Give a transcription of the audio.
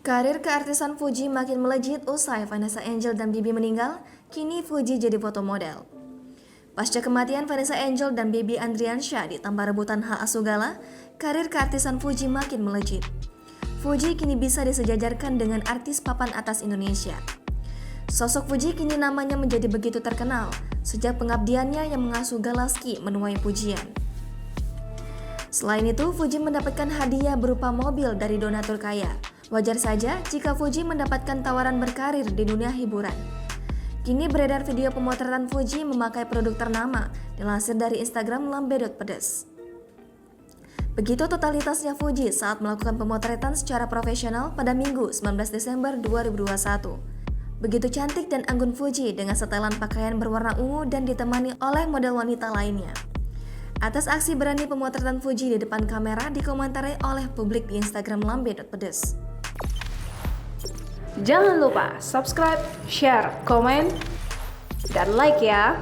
Karir keartisan Fuji makin melejit usai Vanessa Angel dan Bibi meninggal, kini Fuji jadi foto model. Pasca kematian Vanessa Angel dan Bibi Andriansyah ditambah rebutan hak asuh Gala, karir keartisan Fuji makin melejit. Fuji kini bisa disejajarkan dengan artis papan atas Indonesia. Sosok Fuji kini namanya menjadi begitu terkenal sejak pengabdiannya yang mengasuh Galaski menuai pujian. Selain itu, Fuji mendapatkan hadiah berupa mobil dari donatur kaya. Wajar saja jika Fuji mendapatkan tawaran berkarir di dunia hiburan. Kini beredar video pemotretan Fuji memakai produk ternama, dilansir dari Instagram lambe.pedes. Begitu totalitasnya Fuji saat melakukan pemotretan secara profesional pada Minggu 19 Desember 2021. Begitu cantik dan anggun Fuji dengan setelan pakaian berwarna ungu dan ditemani oleh model wanita lainnya. Atas aksi berani pemotretan Fuji di depan kamera dikomentari oleh publik di Instagram lambe.pedes. Jangan lupa subscribe, share, komen, dan like ya!